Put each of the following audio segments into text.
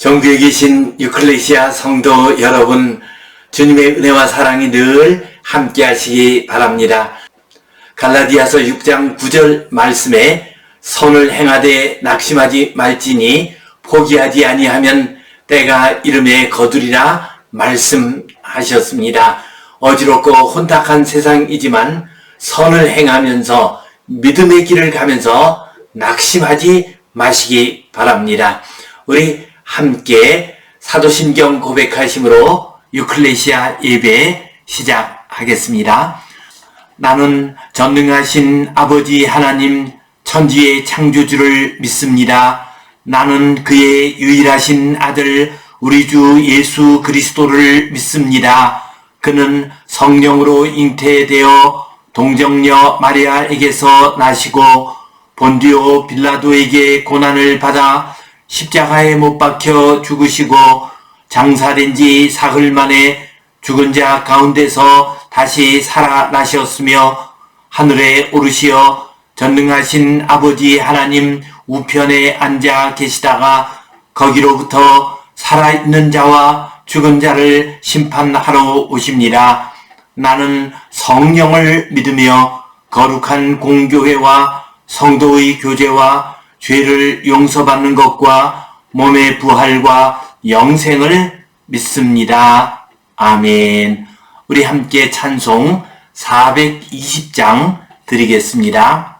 전국에 계신 유클레시아 성도 여러분, 주님의 은혜와 사랑이 늘 함께 하시기 바랍니다. 갈라디아서 6장 9절 말씀에 선을 행하되 낙심하지 말지니 포기하지 아니하면 때가 이름에 거두리라 말씀하셨습니다. 어지럽고 혼탁한 세상이지만 선을 행하면서 믿음의 길을 가면서 낙심하지 마시기 바랍니다. 우리 함께 사도신경 고백하심으로 유클레시아 예배 시작하겠습니다. 나는 전능하신 아버지 하나님 천지의 창조주를 믿습니다. 나는 그의 유일하신 아들 우리 주 예수 그리스도를 믿습니다. 그는 성령으로 잉태되어 동정녀 마리아에게서 나시고 본디오 빌라도에게 고난을 받아 십자가에 못 박혀 죽으시고 장사된 지 사흘 만에 죽은 자 가운데서 다시 살아나셨으며 하늘에 오르시어 전능하신 아버지 하나님 우편에 앉아 계시다가 거기로부터 살아있는 자와 죽은 자를 심판하러 오십니다. 나는 성령을 믿으며 거룩한 공교회와 성도의 교제와 죄를 용서받는 것과 몸의 부활과 영생을 믿습니다. 아멘. 우리 함께 찬송 420장 드리겠습니다.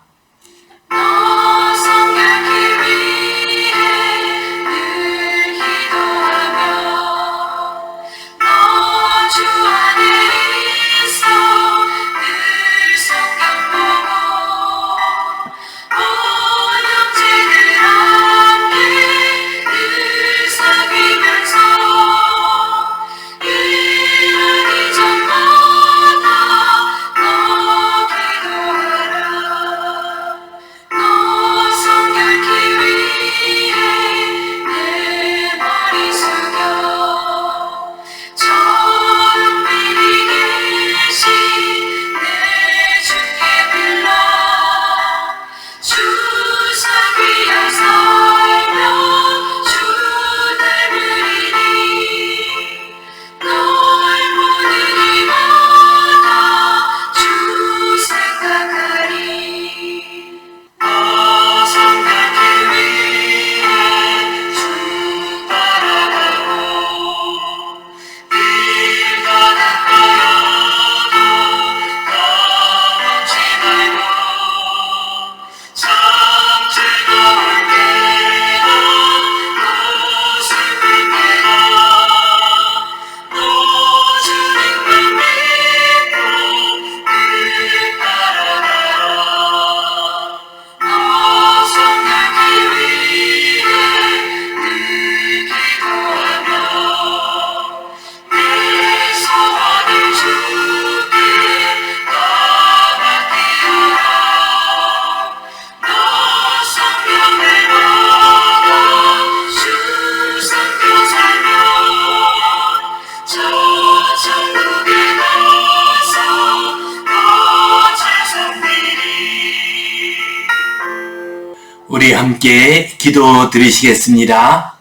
우리 함께 기도 드리시겠습니다.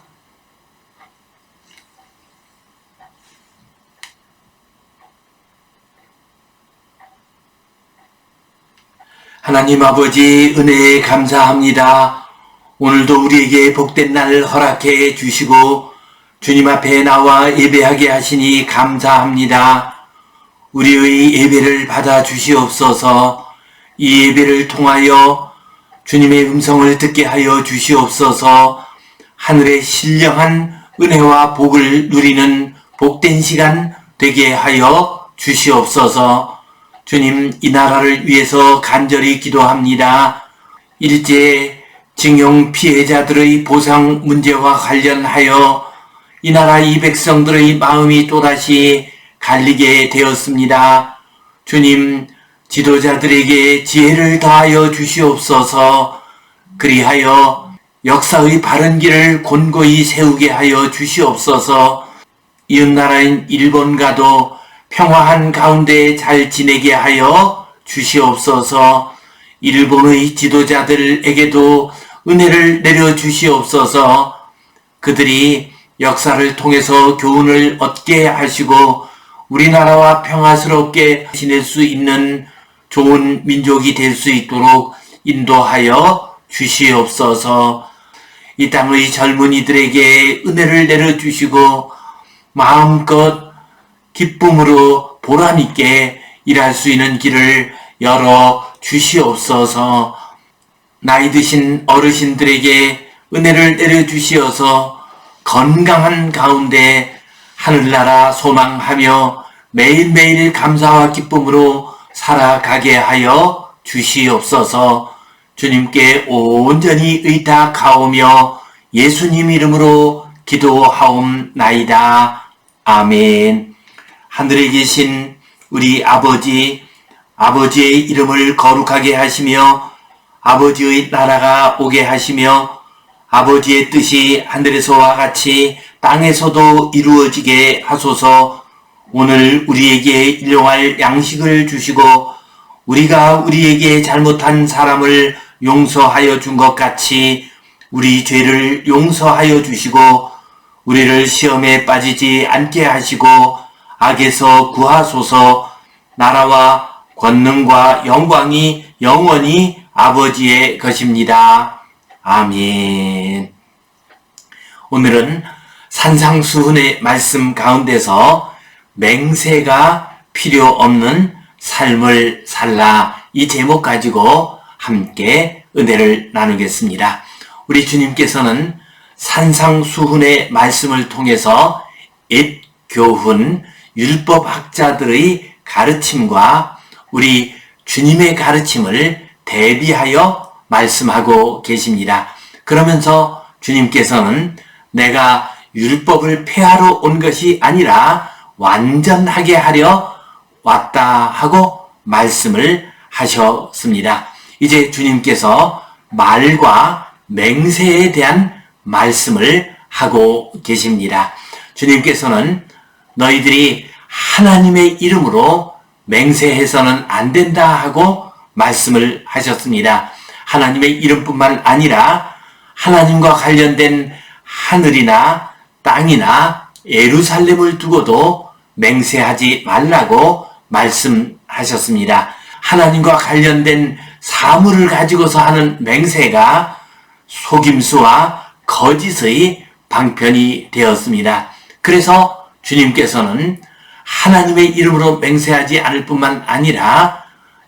하나님 아버지 은혜에 감사합니다. 오늘도 우리에게 복된 날 허락해 주시고 주님 앞에 나와 예배하게 하시니 감사합니다. 우리의 예배를 받아 주시옵소서. 이 예배를 통하여 주님의 음성을 듣게 하여 주시옵소서. 하늘의 신령한 은혜와 복을 누리는 복된 시간 되게 하여 주시옵소서. 주님, 이 나라를 위해서 간절히 기도합니다. 일제 징용 피해자들의 보상 문제와 관련하여 이 나라 이 백성들의 마음이 또다시 갈리게 되었습니다. 주님, 지도자들에게 지혜를 더하여 주시옵소서. 그리하여 역사의 바른 길을 곤고히 세우게 하여 주시옵소서. 이웃나라인 일본과도 평화한 가운데 잘 지내게 하여 주시옵소서. 일본의 지도자들에게도 은혜를 내려 주시옵소서. 그들이 역사를 통해서 교훈을 얻게 하시고 우리나라와 평화스럽게 지낼 수 있는 좋은 민족이 될 수 있도록 인도하여 주시옵소서. 이 땅의 젊은이들에게 은혜를 내려주시고 마음껏 기쁨으로 보람있게 일할 수 있는 길을 열어 주시옵소서. 나이 드신 어르신들에게 은혜를 내려주시어서 건강한 가운데 하늘나라 소망하며 매일매일 감사와 기쁨으로 살아가게 하여 주시옵소서. 주님께 온전히 의탁하오며 예수님 이름으로 기도하옵나이다. 아멘. 하늘에 계신 우리 아버지, 아버지의 이름을 거룩하게 하시며 아버지의 나라가 오게 하시며 아버지의 뜻이 하늘에서와 같이 땅에서도 이루어지게 하소서. 오늘 우리에게 일용할 양식을 주시고 우리가 우리에게 잘못한 사람을 용서하여 준 것 같이 우리 죄를 용서하여 주시고 우리를 시험에 빠지지 않게 하시고 악에서 구하소서. 나라와 권능과 영광이 영원히 아버지의 것입니다. 아멘. 오늘은 산상수훈의 말씀 가운데서 맹세가 필요 없는 삶을 살라, 이 제목 가지고 함께 은혜를 나누겠습니다. 우리 주님께서는 산상수훈의 말씀을 통해서 옛 교훈, 율법학자들의 가르침과 우리 주님의 가르침을 대비하여 말씀하고 계십니다. 그러면서 주님께서는 내가 율법을 폐하러 온 것이 아니라 완전하게 하려 왔다 하고 말씀을 하셨습니다. 이제 주님께서 말과 맹세에 대한 말씀을 하고 계십니다. 주님께서는 너희들이 하나님의 이름으로 맹세해서는 안 된다 하고 말씀을 하셨습니다. 하나님의 이름뿐만 아니라 하나님과 관련된 하늘이나 땅이나 예루살렘을 두고도 맹세하지 말라고 말씀하셨습니다. 하나님과 관련된 사물을 가지고서 하는 맹세가 속임수와 거짓의 방편이 되었습니다. 그래서 주님께서는 하나님의 이름으로 맹세하지 않을 뿐만 아니라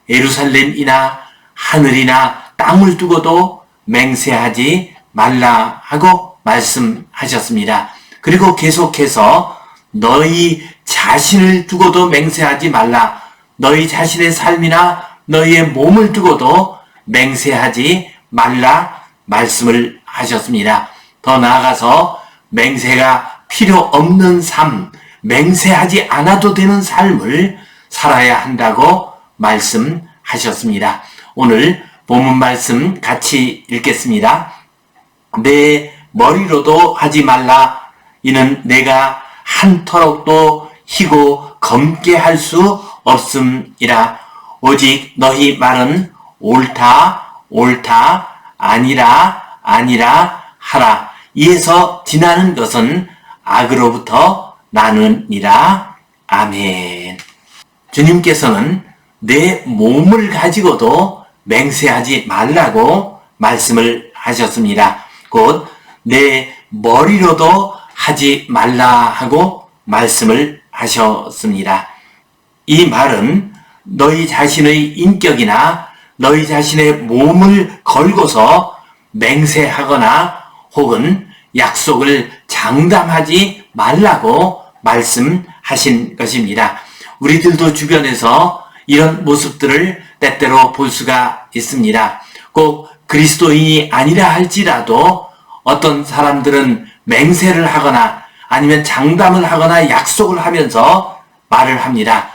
예루살렘이나 하늘이나 땅을 두고도 맹세하지 말라 하고 말씀하셨습니다. 그리고 계속해서 너희 자신을 두고도 맹세하지 말라. 너희 자신의 삶이나 너희의 몸을 두고도 맹세하지 말라 말씀을 하셨습니다. 더 나아가서 맹세가 필요 없는 삶, 맹세하지 않아도 되는 삶을 살아야 한다고 말씀하셨습니다. 오늘 본문 말씀 같이 읽겠습니다. 내 머리로도 하지 말라. 이는 내가 한터럭도 희고 검게 할 수 없음이라. 오직 너희 말은 옳다 옳다 아니라 아니라 하라. 이에서 지나는 것은 악으로부터 나느니라. 아멘. 주님께서는 내 몸을 가지고도 맹세하지 말라고 말씀을 하셨습니다. 곧 내 머리로도 하지 말라 하고 말씀을 하셨습니다. 이 말은 너희 자신의 인격이나 너희 자신의 몸을 걸고서 맹세하거나 혹은 약속을 장담하지 말라고 말씀하신 것입니다. 우리들도 주변에서 이런 모습들을 때때로 볼 수가 있습니다. 꼭 그리스도인이 아니라 할지라도 어떤 사람들은 맹세를 하거나 아니면 장담을 하거나 약속을 하면서 말을 합니다.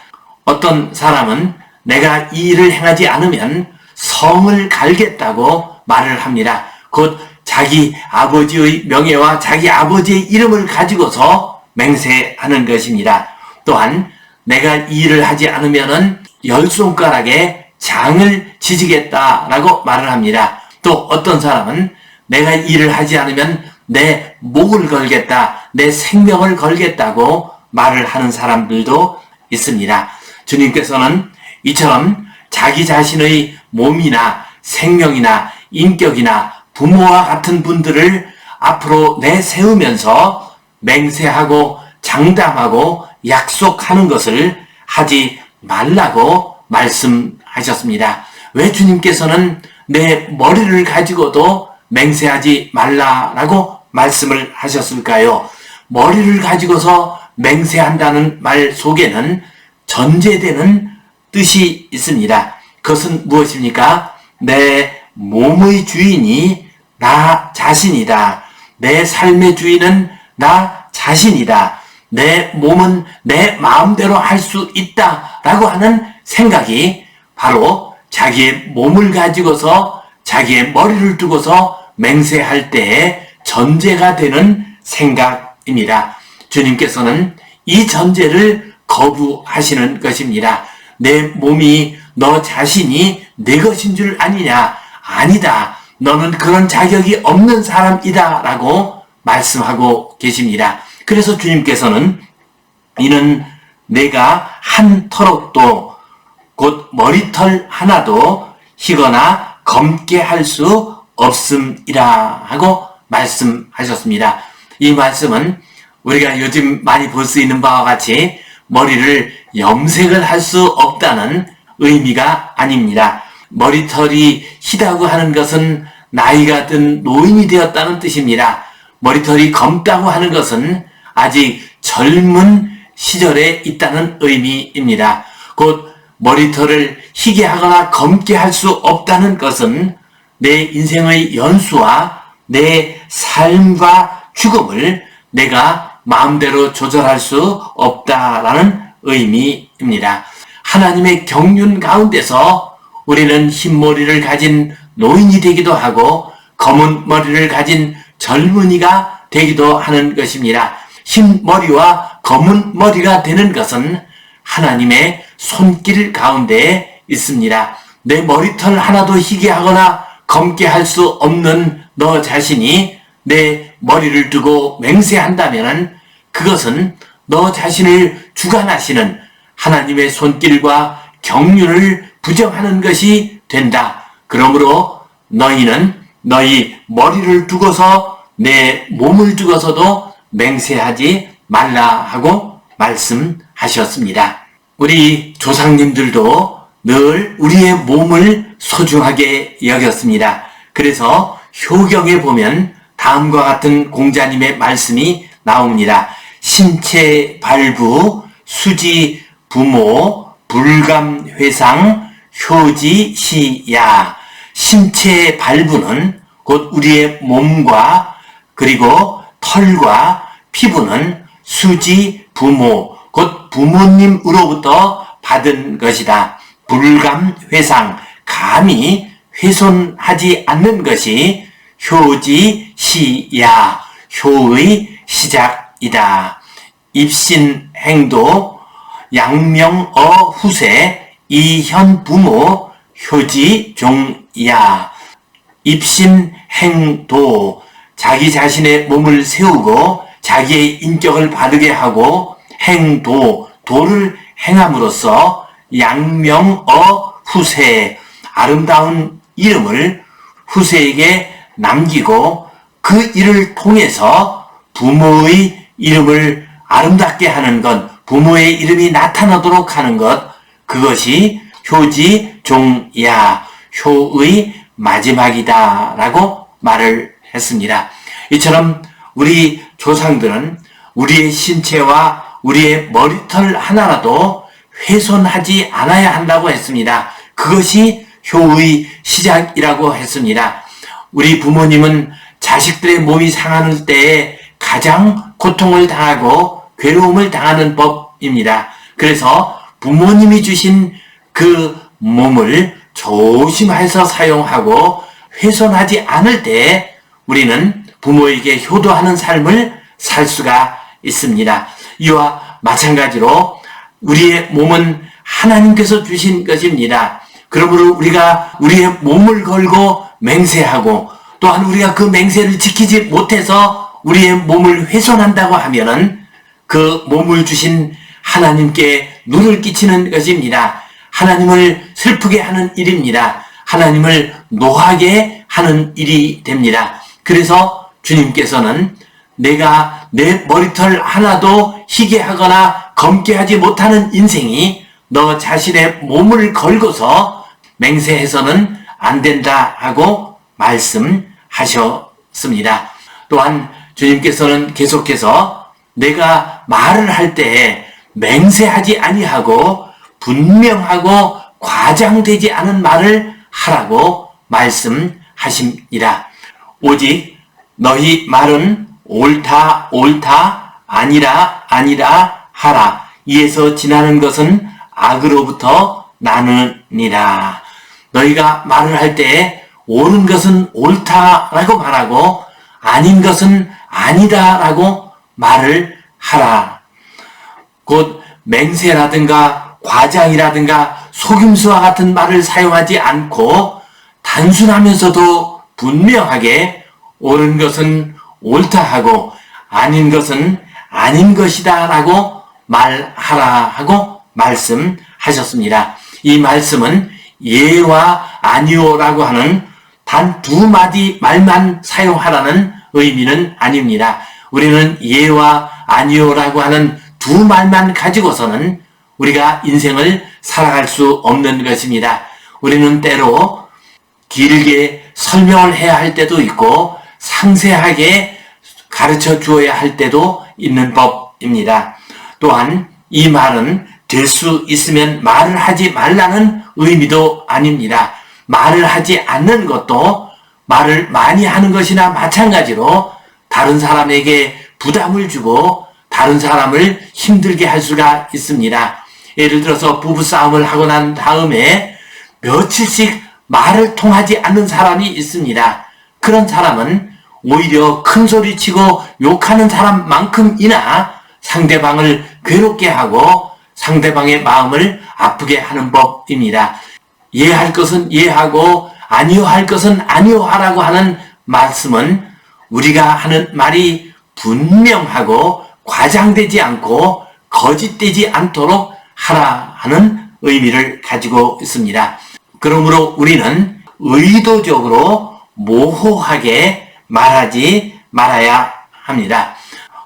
어떤 사람은 내가 이 일을 행하지 않으면 성을 갈겠다고 말을 합니다. 곧 자기 아버지의 명예와 자기 아버지의 이름을 가지고서 맹세하는 것입니다. 또한 내가 이 일을 하지 않으면 열 손가락에 장을 지지겠다라고 말을 합니다. 또 어떤 사람은 내가 이 일을 하지 않으면 내 목을 걸겠다, 내 생명을 걸겠다고 말을 하는 사람들도 있습니다. 주님께서는 이처럼 자기 자신의 몸이나 생명이나 인격이나 부모와 같은 분들을 앞으로 내세우면서 맹세하고 장담하고 약속하는 것을 하지 말라고 말씀하셨습니다. 왜 주님께서는 내 머리를 가지고도 맹세하지 말라라고 말씀을 하셨을까요? 머리를 가지고서 맹세한다는 말 속에는 전제되는 뜻이 있습니다. 그것은 무엇입니까? 내 몸의 주인이 나 자신이다. 내 삶의 주인은 나 자신이다. 내 몸은 내 마음대로 할 수 있다라고 하는 생각이 바로 자기의 몸을 가지고서 자기의 머리를 두고서 맹세할 때의 전제가 되는 생각입니다. 주님께서는 이 전제를 거부하시는 것입니다. 내 몸이 너 자신이 내 것인 줄 아니냐? 아니다. 너는 그런 자격이 없는 사람이다 라고 말씀하고 계십니다. 그래서 주님께서는 이는 내가 한 터럭도 곧 머리털 하나도 희거나 검게 할 수 없음이라 하고 말씀하셨습니다. 이 말씀은 우리가 요즘 많이 볼 수 있는 바와 같이 머리를 염색을 할 수 없다는 의미가 아닙니다. 머리털이 희다고 하는 것은 나이가 든 노인이 되었다는 뜻입니다. 머리털이 검다고 하는 것은 아직 젊은 시절에 있다는 의미입니다. 곧 머리털을 희게 하거나 검게 할 수 없다는 것은 내 인생의 연수와 내 삶과 죽음을 내가 마음대로 조절할 수 없다라는 의미입니다. 하나님의 경륜 가운데서 우리는 흰머리를 가진 노인이 되기도 하고 검은 머리를 가진 젊은이가 되기도 하는 것입니다. 흰 머리와 검은 머리가 되는 것은 하나님의 손길 가운데 있습니다. 내 머리털 하나도 희게 하거나 검게 할 수 없는 너 자신이 내 머리를 두고 맹세한다면 그것은 너 자신을 주관하시는 하나님의 손길과 경륜을 부정하는 것이 된다. 그러므로 너희는 너희 머리를 두고서 내 몸을 두고서도 맹세하지 말라 하고 말씀하셨습니다. 우리 조상님들도 늘 우리의 몸을 소중하게 여겼습니다. 그래서 효경에 보면 다음과 같은 공자님의 말씀이 나옵니다. 신체 발부, 수지 부모, 불감 회상, 효지 시야. 신체 발부는 곧 우리의 몸과 그리고 털과 피부는 수지 부모, 곧 부모님으로부터 받은 것이다. 불감 회상, 감히 훼손하지 않는 것이 효지 시야, 효의 시작이다. 입신 행도, 양명어 후세, 이현 부모, 효지 종야. 입신 행도, 자기 자신의 몸을 세우고 자기의 인격을 바르게 하고 행도, 도를 행함으로써 양명어 후세, 아름다운 이름을 후세에게 남기고 그 일을 통해서 부모의 이름을 아름답게 하는 것, 부모의 이름이 나타나도록 하는 것, 그것이 효지 종야, 효의 마지막이다 라고 말을 했습니다. 이처럼 우리 조상들은 우리의 신체와 우리의 머리털 하나라도 훼손하지 않아야 한다고 했습니다. 그것이 효의 시작이라고 했습니다. 우리 부모님은 자식들의 몸이 상할 때에 가장 고통을 당하고 괴로움을 당하는 법입니다. 그래서 부모님이 주신 그 몸을 조심해서 사용하고 훼손하지 않을 때 우리는 부모에게 효도하는 삶을 살 수가 있습니다. 이와 마찬가지로 우리의 몸은 하나님께서 주신 것입니다. 그러므로 우리가 우리의 몸을 걸고 맹세하고 또한 우리가 그 맹세를 지키지 못해서 우리의 몸을 훼손한다고 하면은 그 몸을 주신 하나님께 눈을 끼치는 것입니다. 하나님을 슬프게 하는 일입니다. 하나님을 노하게 하는 일이 됩니다. 그래서 주님께서는 내가 내 머리털 하나도 희게 하거나 검게 하지 못하는 인생이 너 자신의 몸을 걸고서 맹세해서는 안 된다 하고 말씀하셨습니다. 또한 주님께서는 계속해서 내가 말을 할 때 맹세하지 아니하고 분명하고 과장되지 않은 말을 하라고 말씀하십니다. 오직 너희 말은 옳다 옳다 아니라 아니라 하라. 이에서 지나는 것은 악으로부터 나느니라. 너희가 말을 할 때 옳은 것은 옳다라고 말하고 아닌 것은 아니다라고 말을 하라. 곧 맹세라든가 과장이라든가 속임수와 같은 말을 사용하지 않고 단순하면서도 분명하게 옳은 것은 옳다 하고 아닌 것은 아닌 것이다 라고 말하라 하고 말씀하셨습니다. 이 말씀은 예와 아니오라고 하는 단 두 마디 말만 사용하라는 의미는 아닙니다. 우리는 예와 아니오라고 하는 두 말만 가지고서는 우리가 인생을 살아갈 수 없는 것입니다. 우리는 때로 길게 설명을 해야 할 때도 있고 상세하게 가르쳐 주어야 할 때도 있는 법입니다. 또한 이 말은 될 수 있으면 말을 하지 말라는 의미도 아닙니다. 말을 하지 않는 것도 말을 많이 하는 것이나 마찬가지로 다른 사람에게 부담을 주고 다른 사람을 힘들게 할 수가 있습니다. 예를 들어서 부부싸움을 하고 난 다음에 며칠씩 말을 통하지 않는 사람이 있습니다. 그런 사람은 오히려 큰 소리치고 욕하는 사람만큼이나 상대방을 괴롭게 하고 상대방의 마음을 아프게 하는 법입니다. 예할 것은 예하고 아니요 할 것은 아니요 하라고 하는 말씀은 우리가 하는 말이 분명하고 과장되지 않고 거짓되지 않도록 하라 하는 의미를 가지고 있습니다. 그러므로 우리는 의도적으로 모호하게 말하지 말아야 합니다.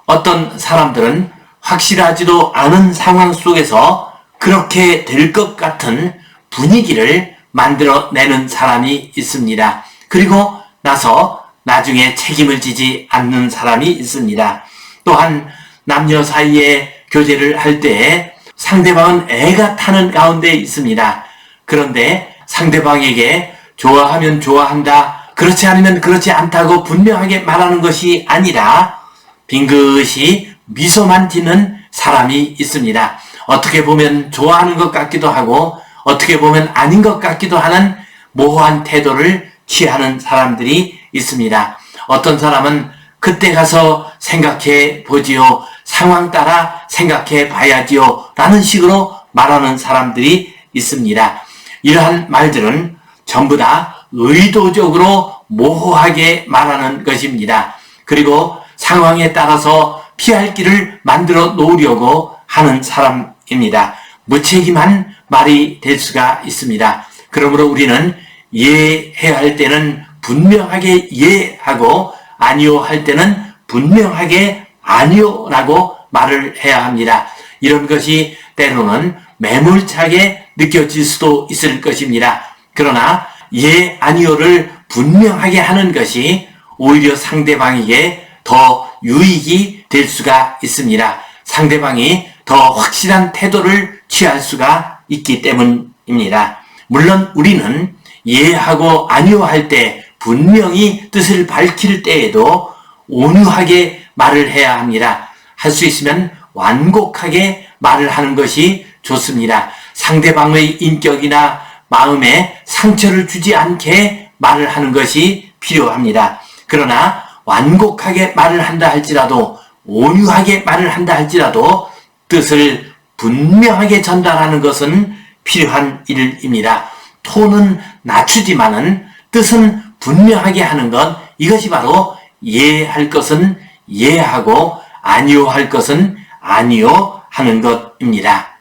어떤 사람들은 확실하지도 않은 상황 속에서 그렇게 될 것 같은 분위기를 만들어내는 사람이 있습니다. 그리고 나서 나중에 책임을 지지 않는 사람이 있습니다. 또한 남녀 사이에 교제를 할 때 상대방은 애가 타는 가운데 있습니다. 그런데 상대방에게 좋아하면 좋아한다, 그렇지 않으면 그렇지 않다고 분명하게 말하는 것이 아니라 빙긋이 미소만 짓는 사람이 있습니다. 어떻게 보면 좋아하는 것 같기도 하고 어떻게 보면 아닌 것 같기도 하는 모호한 태도를 취하는 사람들이 있습니다. 어떤 사람은 그때 가서 생각해 보지요, 상황 따라 생각해 봐야지요 라는 식으로 말하는 사람들이 있습니다. 이러한 말들은 전부 다 의도적으로 모호하게 말하는 것입니다. 그리고 상황에 따라서 피할 길을 만들어 놓으려고 하는 사람입니다. 무책임한 말이 될 수가 있습니다. 그러므로 우리는 예해야 할 때는 분명하게 예하고 아니요 할 때는 분명하게 아니요라고 말을 해야 합니다. 이런 것이 때로는 매몰차게 느껴질 수도 있을 것입니다. 그러나 예, 아니요를 분명하게 하는 것이 오히려 상대방에게 더 유익이 될 수가 있습니다. 상대방이 더 확실한 태도를 취할 수가 있기 때문입니다. 물론 우리는 예하고 아니요 할 때 분명히 뜻을 밝힐 때에도 온유하게 말을 해야 합니다. 할 수 있으면 완곡하게 말을 하는 것이 좋습니다. 상대방의 인격이나 마음에 상처를 주지 않게 말을 하는 것이 필요합니다. 그러나 완곡하게 말을 한다 할지라도 온유하게 말을 한다 할지라도 뜻을 분명하게 전달하는 것은 필요한 일입니다. 톤은 낮추지만은 뜻은 분명하게 하는 것, 이것이 바로 예할 것은 예하고 아니요 할 것은 아니요 하는 것입니다.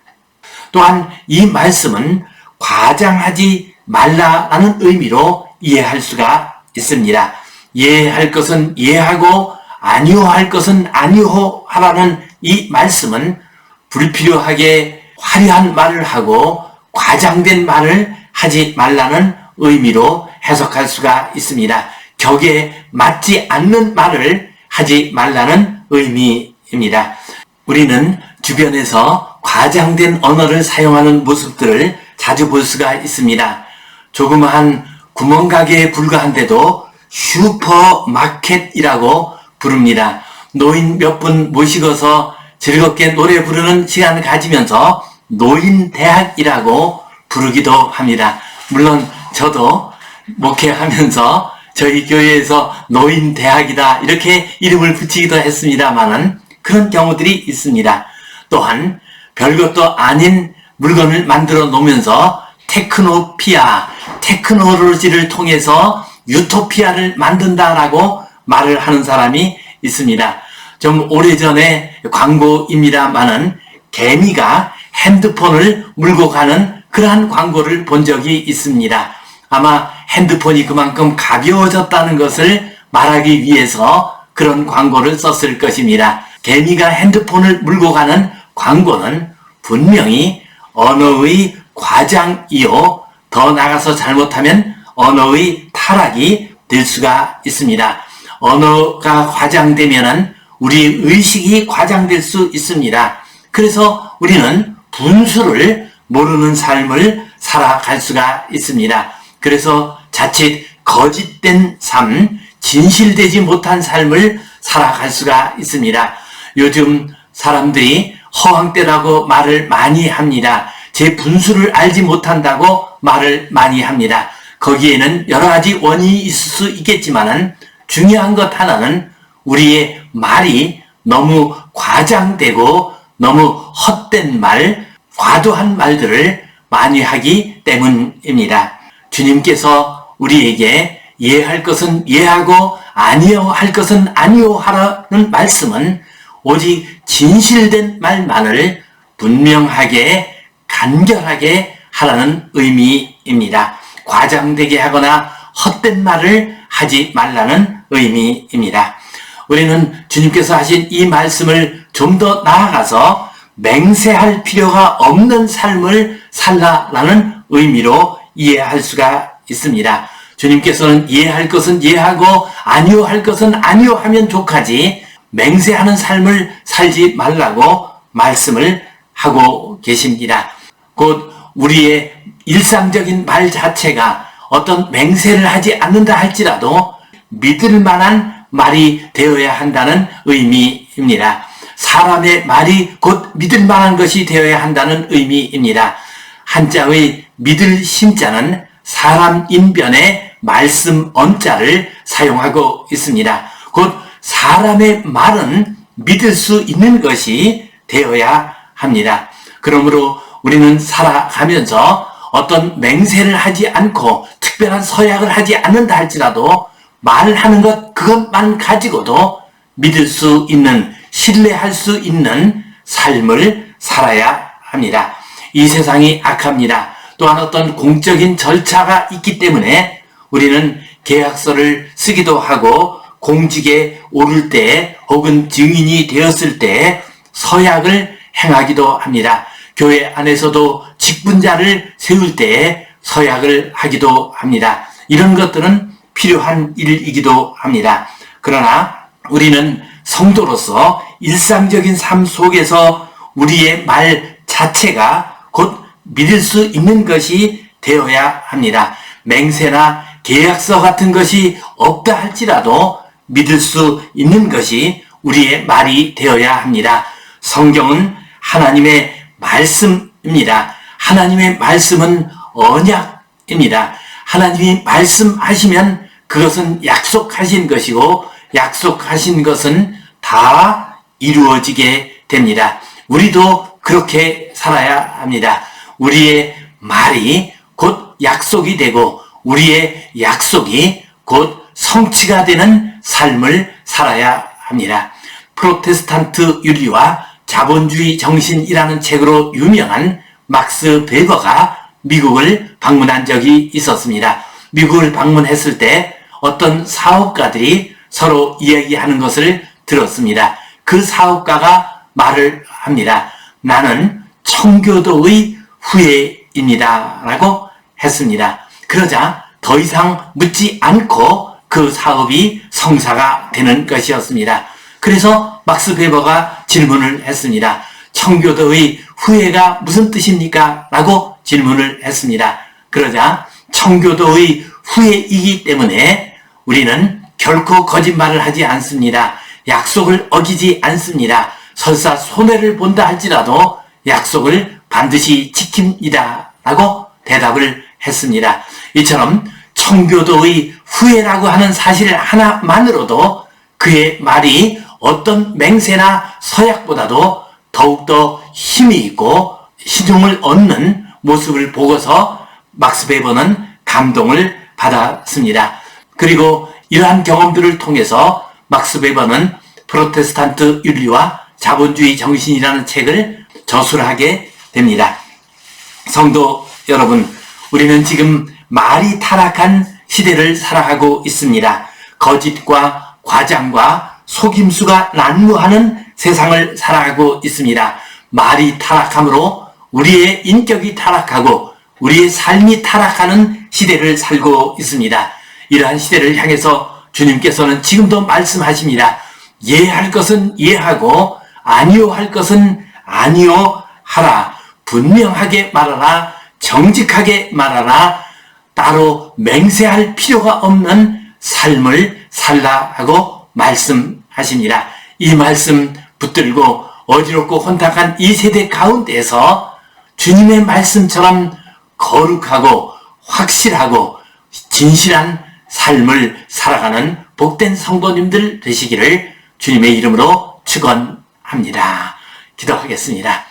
또한 이 말씀은 과장하지 말라라는 의미로 이해할 수가 있습니다. 예할 것은 예하고 아니요 할 것은 아니요 하라는 이 말씀은 불필요하게 화려한 말을 하고 과장된 말을 하지 말라는 의미로 해석할 수가 있습니다. 격에 맞지 않는 말을 하지 말라는 의미입니다. 우리는 주변에서 과장된 언어를 사용하는 모습들을 자주 볼 수가 있습니다. 조그마한 구멍가게에 불과한데도 슈퍼마켓이라고 부릅니다. 노인 몇 분 모시고서 즐겁게 노래 부르는 시간을 가지면서 노인대학이라고 부르기도 합니다. 물론 저도 목회하면서 저희 교회에서 노인대학이다 이렇게 이름을 붙이기도 했습니다만은 그런 경우들이 있습니다. 또한 별것도 아닌 물건을 만들어 놓으면서 테크노피아, 테크놀로지를 통해서 유토피아를 만든다라고 말을 하는 사람이 있습니다. 좀 오래전에 광고입니다만은 개미가 핸드폰을 물고 가는 그러한 광고를 본 적이 있습니다. 아마 핸드폰이 그만큼 가벼워졌다는 것을 말하기 위해서 그런 광고를 썼을 것입니다. 개미가 핸드폰을 물고 가는 광고는 분명히 언어의 과장이요, 더 나가서 잘못하면 언어의 타락이 될 수가 있습니다. 언어가 과장되면은 우리 의식이 과장될 수 있습니다. 그래서 우리는 분수를 모르는 삶을 살아갈 수가 있습니다. 그래서 자칫 거짓된 삶, 진실되지 못한 삶을 살아갈 수가 있습니다. 요즘 사람들이 허황되라고 말을 많이 합니다. 제 분수를 알지 못한다고 말을 많이 합니다. 거기에는 여러 가지 원인이 있을 수 있겠지만은 중요한 것 하나는 우리의 말이 너무 과장되고 너무 헛된 말, 과도한 말들을 많이 하기 때문입니다. 주님께서 우리에게 예할 것은 예하고 아니요 할 것은 아니요 하라는 말씀은 오직 진실된 말만을 분명하게 간결하게 하라는 의미입니다. 과장되게 하거나 헛된 말을 하지 말라는 의미입니다. 우리는 주님께서 하신 이 말씀을 좀 더 나아가서 맹세할 필요가 없는 삶을 살라라는 의미로 이해할 수가 있습니다. 주님께서는 예할 것은 예하고 아니요 할 것은 아니요 하면 족하지 맹세하는 삶을 살지 말라고 말씀을 하고 계십니다. 곧 우리의 일상적인 말 자체가 어떤 맹세를 하지 않는다 할지라도 믿을 만한 말이 되어야 한다는 의미입니다. 사람의 말이 곧 믿을 만한 것이 되어야 한다는 의미입니다. 한자의 믿을 신자는 사람 인변에 말씀 언자를 사용하고 있습니다. 곧 사람의 말은 믿을 수 있는 것이 되어야 합니다. 그러므로 우리는 살아가면서 어떤 맹세를 하지 않고 특별한 서약을 하지 않는다 할지라도 말하는 것 그것만 가지고도 믿을 수 있는, 신뢰할 수 있는 삶을 살아야 합니다. 이 세상이 악합니다. 또한 어떤 공적인 절차가 있기 때문에 우리는 계약서를 쓰기도 하고 공직에 오를 때 혹은 증인이 되었을 때 서약을 행하기도 합니다. 교회 안에서도 직분자를 세울 때 서약을 하기도 합니다. 이런 것들은 필요한 일이기도 합니다. 그러나 우리는 성도로서 일상적인 삶 속에서 우리의 말 자체가 곧 믿을 수 있는 것이 되어야 합니다. 맹세나 계약서 같은 것이 없다 할지라도 믿을 수 있는 것이 우리의 말이 되어야 합니다. 성경은 하나님의 말씀입니다. 하나님의 말씀은 언약입니다. 하나님이 말씀하시면 그것은 약속하신 것이고 약속하신 것은 다 이루어지게 됩니다. 우리도 그렇게 살아야 합니다. 우리의 말이 곧 약속이 되고 우리의 약속이 곧 성취가 되는 삶을 살아야 합니다. 프로테스탄트 윤리와 자본주의 정신이라는 책으로 유명한 막스 베버가 미국을 방문한 적이 있었습니다. 미국을 방문했을 때 어떤 사업가들이 서로 이야기하는 것을 들었습니다. 그 사업가가 말을 합니다. 나는 청교도의 후예입니다. 라고 했습니다. 그러자 더 이상 묻지 않고 그 사업이 성사가 되는 것이었습니다. 그래서 막스 베버가 질문을 했습니다. 청교도의 후예가 무슨 뜻입니까? 라고 질문을 했습니다. 그러자 청교도의 후예이기 때문에 우리는 결코 거짓말을 하지 않습니다. 약속을 어기지 않습니다. 설사 손해를 본다 할지라도 약속을 반드시 지킵니다. 라고 대답을 했습니다. 이처럼 청교도의 후예라고 하는 사실 하나만으로도 그의 말이 어떤 맹세나 서약보다도 더욱더 힘이 있고 신용을 얻는 모습을 보고서 막스 베버는 감동을 받았습니다. 그리고 이러한 경험들을 통해서 막스 베버는 프로테스탄트 윤리와 자본주의 정신이라는 책을 저술하게 됩니다. 성도 여러분, 우리는 지금 말이 타락한 시대를 살아가고 있습니다. 거짓과 과장과 속임수가 난무하는 세상을 살아가고 있습니다. 말이 타락함으로 우리의 인격이 타락하고 우리의 삶이 타락하는 시대를 살고 있습니다. 이러한 시대를 향해서 주님께서는 지금도 말씀하십니다. 예할 것은 예하고 아니요 할 것은 아니요 하라. 분명하게 말하라. 정직하게 말하라. 따로 맹세할 필요가 없는 삶을 살라 하고 말씀하십니다. 이 말씀 붙들고 어지럽고 혼탁한 이 세대 가운데에서 주님의 말씀처럼 거룩하고 확실하고 진실한 삶을 살아가는 복된 성도님들 되시기를 주님의 이름으로 축원합니다. 기도하겠습니다.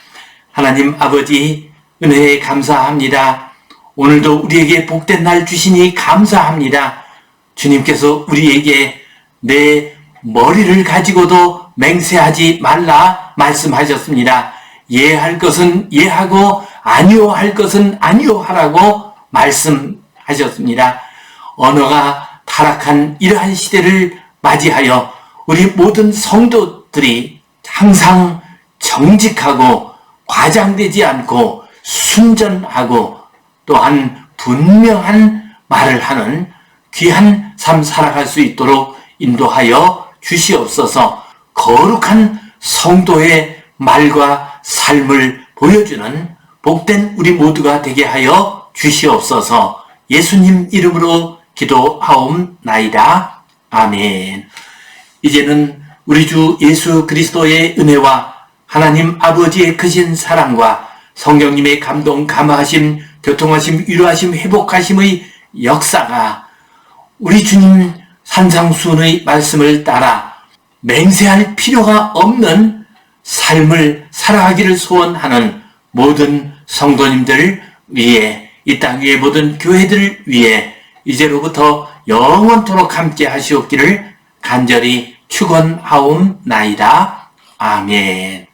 하나님 아버지, 은혜에 감사합니다. 오늘도 우리에게 복된 날 주시니 감사합니다. 주님께서 우리에게 내 머리를 가지고도 맹세하지 말라 말씀하셨습니다. 예할 것은 예하고 아니요 할 것은 아니요 하라고 말씀하셨습니다. 언어가 타락한 이러한 시대를 맞이하여 우리 모든 성도들이 항상 정직하고 과장되지 않고 순전하고 또한 분명한 말을 하는 귀한 삶 살아갈 수 있도록 인도하여 주시옵소서. 거룩한 성도의 말과 삶을 보여주는 복된 우리 모두가 되게 하여 주시옵소서. 예수님 이름으로 기도하옵나이다. 아멘. 이제는 우리 주 예수 그리스도의 은혜와 하나님 아버지의 크신 사랑과 성령님의 감동, 감화하심, 교통하심, 위로하심, 회복하심의 역사가 우리 주님 산상수훈의 말씀을 따라 맹세할 필요가 없는 삶을 살아가기를 소원하는 모든 성도님들 위해, 이 땅 위의 모든 교회들 위해 이제로부터 영원토록 함께 하시옵기를 간절히 축원하옵나이다. 아멘.